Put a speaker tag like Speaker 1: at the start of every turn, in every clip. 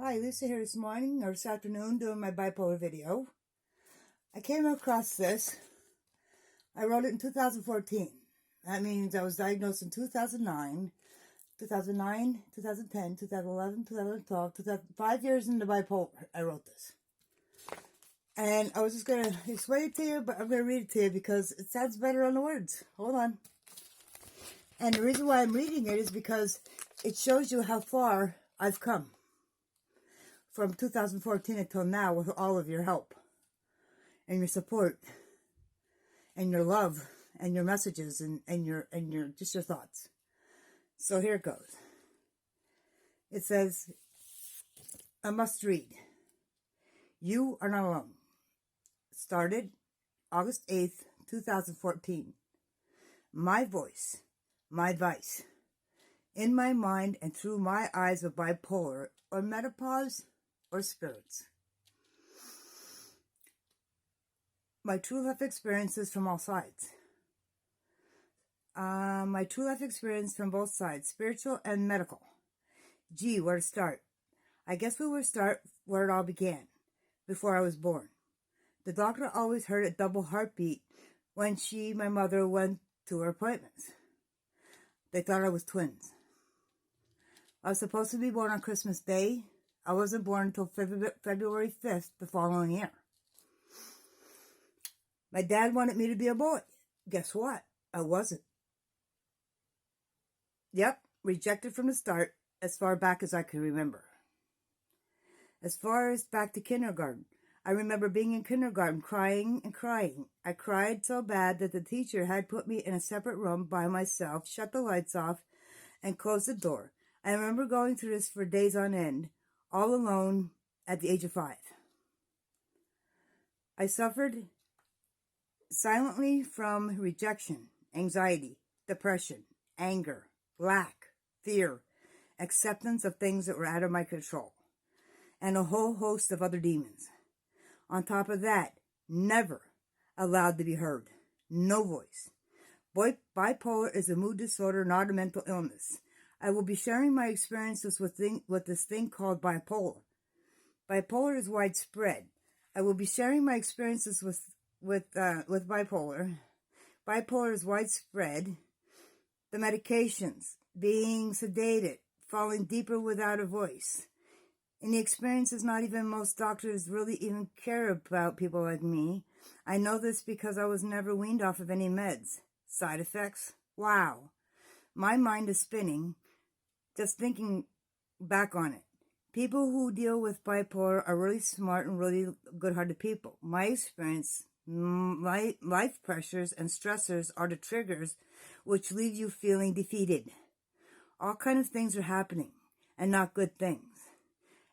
Speaker 1: Hi, Lisa here this morning or this afternoon doing my bipolar video. I came across this. I wrote it in 2014. That means I was diagnosed in 2009, 2010, 2011, 2012, 5 years into bipolar. I wrote this. And I was just going to explain it to you, but I'm going to read it to you because it sounds better on the words. Hold on. And the reason why I'm reading it is because it shows you how far I've come from 2014 until now with all of your help and your support and your love and your messages and your just your thoughts. So here it goes. It says, a must read. You are not alone. Started August 8th, 2014. My voice, my advice, in my mind and through my eyes of bipolar or menopause or spirits. My true life experiences from all sides. My true life experience from both sides, spiritual and medical. Gee, where to start? I guess we would start where it all began, before I was born. The doctor always heard a double heartbeat when my mother, went to her appointments. They thought I was twins. I was supposed to be born on Christmas Day. I wasn't born until February 5th the following year. My dad wanted me to be a boy. Guess what? I wasn't. Yep, rejected from the start, as far back as I can remember. As far as back to kindergarten, I remember being in kindergarten crying and crying. I cried so bad that the teacher had put me in a separate room by myself, shut the lights off, and closed the door. I remember going through this for days on end, all alone at the age of 5. I suffered silently from rejection, anxiety, depression, anger, lack, fear, acceptance of things that were out of my control, and a whole host of other demons. On top of that, never allowed to be heard. No voice. Bipolar is a mood disorder, not a mental illness. I will be sharing my experiences with this thing called bipolar. Bipolar is widespread. I will be sharing my experiences with bipolar. Bipolar is widespread. The medications, being sedated, falling deeper without a voice. And the experience is not even most doctors really even care about people like me. I know this because I was never weaned off of any meds. Side effects? Wow. My mind is spinning just thinking back on it. People who deal with bipolar are really smart and really good-hearted people. My experience, life pressures and stressors are the triggers which leave you feeling defeated. All kinds of things are happening and not good things.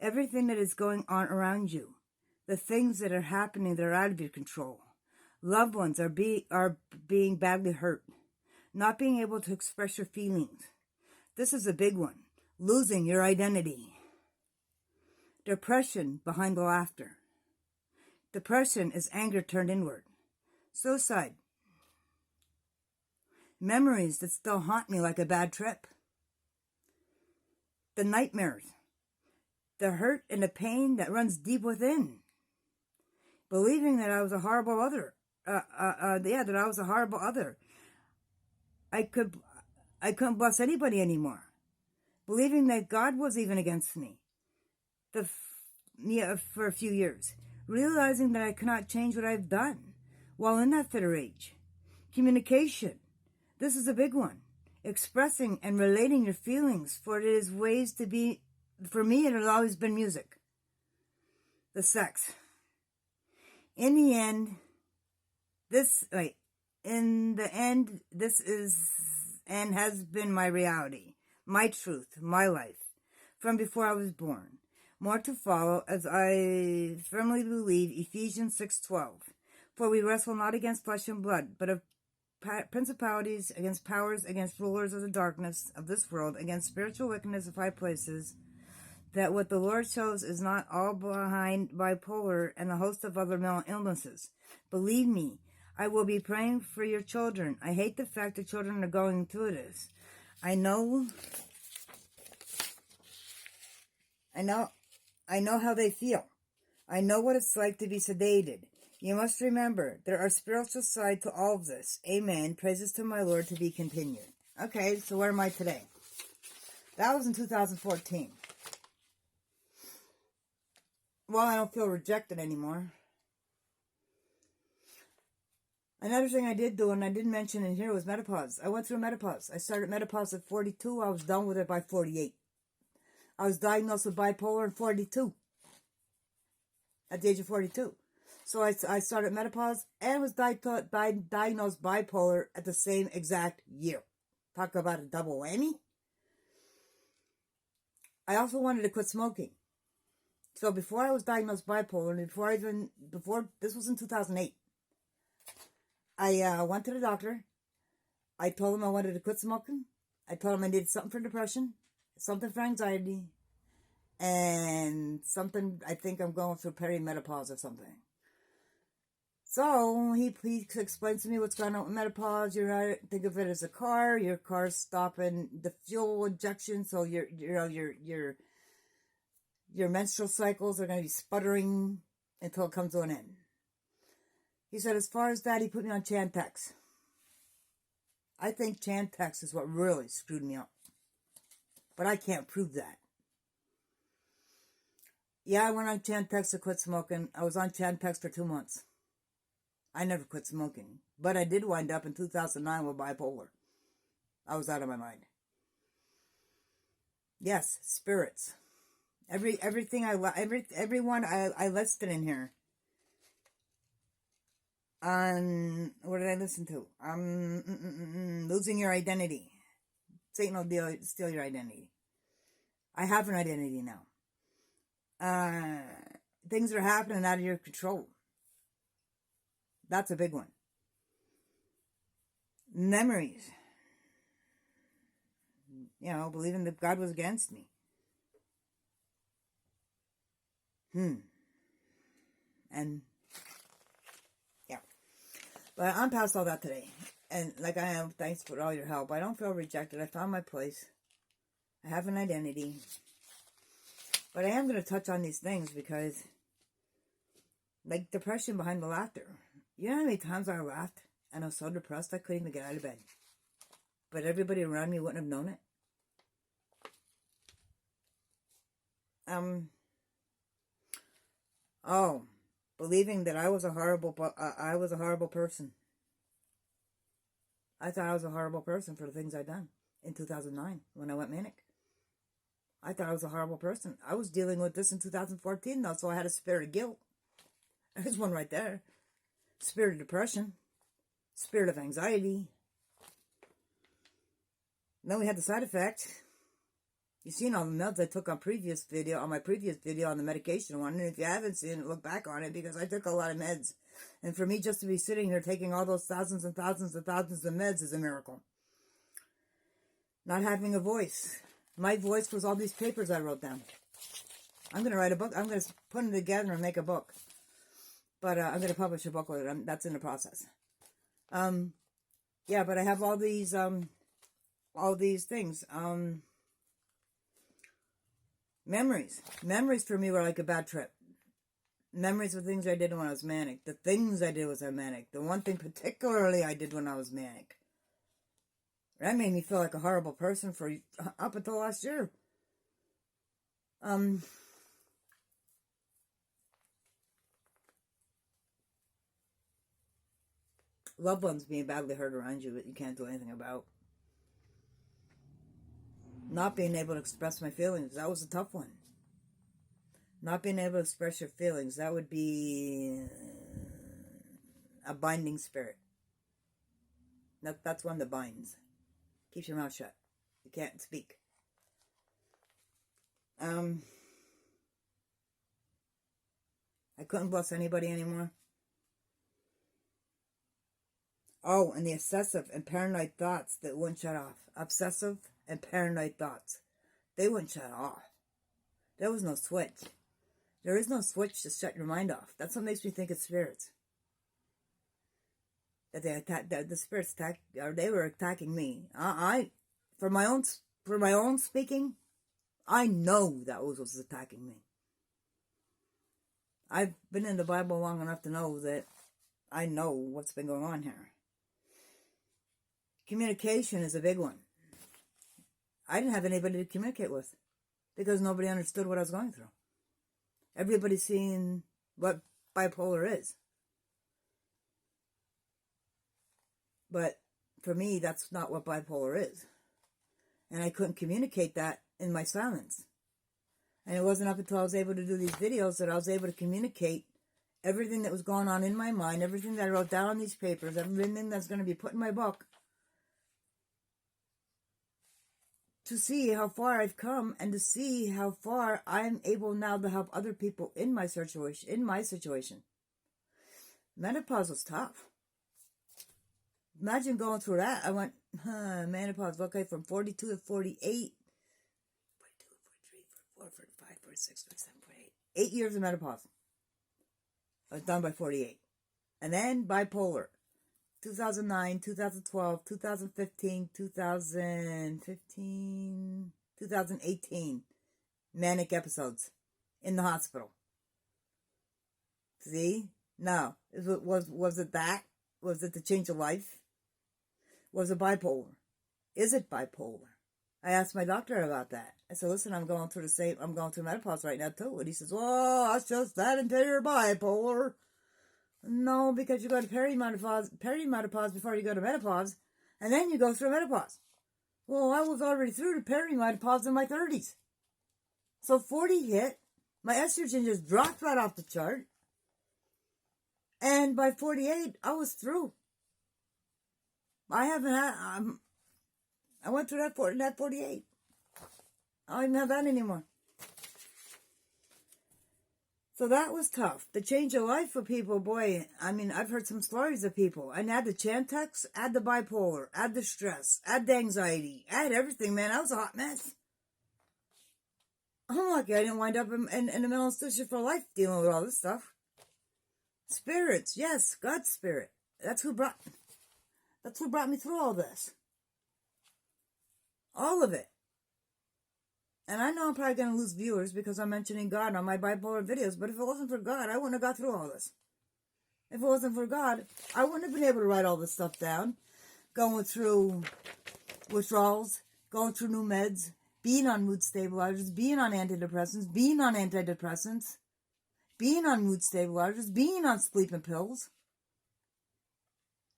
Speaker 1: Everything that is going on around you, the things that are happening that are out of your control. Loved ones are being badly hurt, not being able to express your feelings. This is a big one. Losing your identity. Depression behind the laughter. Depression is anger turned inward. Suicide. Memories that still haunt me like a bad trip. The nightmares. The hurt and the pain that runs deep within. Believing that I was a horrible other. That I was a horrible other. I couldn't bless anybody anymore. Believing that God was even against me. For a few years. Realizing that I cannot change what I've done while in that fitter age. Communication. This is a big one. Expressing and relating your feelings, for it is ways to be. For me, it has always been music. The sex. In the end, this is and has been my reality, my truth, my life, from before I was born. More to follow, as I firmly believe Ephesians 6:12. For we wrestle not against flesh and blood, but of principalities, against powers, against rulers of the darkness of this world, against spiritual wickedness of high places. That what the Lord shows is not all behind bipolar and a host of other mental illnesses. Believe me, I will be praying for your children. I hate the fact that children are going through this. I know I know how they feel. I know what it's like to be sedated. You must remember, there are spiritual side to all of this. Amen. Praises to my Lord to be continued. Okay, so where am I today? That was in 2014. Well, I don't feel rejected anymore. Another thing I did do, and I didn't mention in here, was menopause. I went through menopause. I started menopause at 42. I was done with it by 48. I was diagnosed with bipolar at 42. At the age of 42. So I started menopause and was diagnosed bipolar at the same exact year. Talk about a double whammy. I also wanted to quit smoking. So before I was diagnosed bipolar, and before this was in 2008, I went to the doctor. I told him I wanted to quit smoking. I told him I needed something for depression, something for anxiety, and something, I think I'm going through perimenopause or something. So he explains to me what's going on with menopause. Think of it as a car. Your car's stopping the fuel injection, so your menstrual cycles are going to be sputtering until it comes to an end. He said, as far as that, he put me on Chantix. I think Chantix is what really screwed me up. But I can't prove that. Yeah, I went on Chantix to quit smoking. I was on Chantix for 2 months. I never quit smoking. But I did wind up in 2009 with bipolar. I was out of my mind. Yes, spirits. Everyone I listed in here. What did I listen to? Losing your identity. Satan will steal your identity. I have an identity now. Things are happening out of your control. That's a big one. Memories. Believing that God was against me. And but I'm past all that today. And like I am, thanks for all your help. I don't feel rejected. I found my place. I have an identity. But I am going to touch on these things because, like depression behind the laughter. You know how many times I laughed and I was so depressed I couldn't even get out of bed. But everybody around me wouldn't have known it. Believing that I was a horrible person. I thought I was a horrible person for the things I'd done in 2009 when I went manic. I thought I was a horrible person. I was dealing with this in 2014 though, so I had a spirit of guilt. There's one right there. Spirit of depression. Spirit of anxiety. Then we had the side effect. You've seen all the meds I took on my previous video on the medication one. And if you haven't seen it, look back on it because I took a lot of meds. And for me just to be sitting here taking all those thousands and thousands and thousands of meds is a miracle. Not having a voice. My voice was all these papers I wrote down. I'm going to write a book. I'm going to put them together and make a book. But I'm going to publish a book with it. That's in the process. Yeah, but I have all these things. Memories. Memories for me were like a bad trip. Memories of things I did when I was manic. The things I did when I was manic. The one thing particularly I did when I was manic. That made me feel like a horrible person for up until last year. Loved ones being badly hurt around you that you can't do anything about. Not being able to express my feelings. That was a tough one. Not being able to express your feelings. That would be a binding spirit. That's one that binds. Keeps your mouth shut. You can't speak. I couldn't bless anybody anymore. Oh, and the obsessive and paranoid thoughts that wouldn't shut off. Obsessive and paranoid thoughts. They wouldn't shut off. There was no switch. There is no switch to shut your mind off. That's what makes me think it's spirits. That the spirits they were attacking me. For my own speaking, I know that was attacking me. I've been in the Bible long enough to know that I know what's been going on here. Communication is a big one. I didn't have anybody to communicate with because nobody understood what I was going through. Everybody's seeing what bipolar is. But for me, that's not what bipolar is. And I couldn't communicate that in my silence. And it wasn't up until I was able to do these videos that I was able to communicate everything that was going on in my mind, everything that I wrote down on these papers, everything that's going to be put in my book, to see how far I've come and to see how far I'm able now to help other people in my situation. Menopause was tough. Imagine going through that. I went, menopause, okay, from 42 to 48. 42, 43, 44, 45, 46, 47, 48. 8 years of menopause. I was done by 48. And then bipolar. 2009, 2012, 2015, 2018. Manic episodes in the hospital. See? No. Was it that? Was it the change of life? Was it bipolar? Is it bipolar? I asked my doctor about that. I said, listen, I'm going through menopause right now too. And he says, well, that's just that until you're bipolar. No, because you go to perimenopause before you go to menopause, and then you go through menopause. Well, I was already through the perimenopause in my 30s. So 40 hit, my estrogen just dropped right off the chart, and by 48, I was through. I went through that 48. I don't even have that anymore. So that was tough. The change of life for people, boy, I mean, I've heard some stories of people. And add the Chantix, add the bipolar, add the stress, add the anxiety, add everything, man. I was a hot mess. I'm lucky I didn't wind up in the mental institution for life dealing with all this stuff. Spirits, yes, God's spirit. That's who brought me through all this. All of it. And I know I'm probably going to lose viewers because I'm mentioning God on my bipolar videos, but if it wasn't for God, I wouldn't have got through all this. If it wasn't for God, I wouldn't have been able to write all this stuff down. Going through withdrawals, going through new meds, being on mood stabilizers, being on antidepressants, being on mood stabilizers, being on sleeping pills.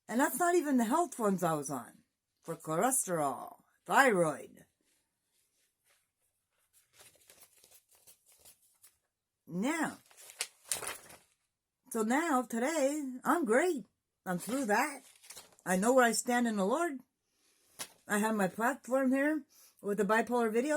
Speaker 1: And that's not even the health ones I was on. For cholesterol, thyroid. Now, today, I'm great. I'm through that. I know where I stand in the Lord. I have my platform here with the Bipolar Vidieo.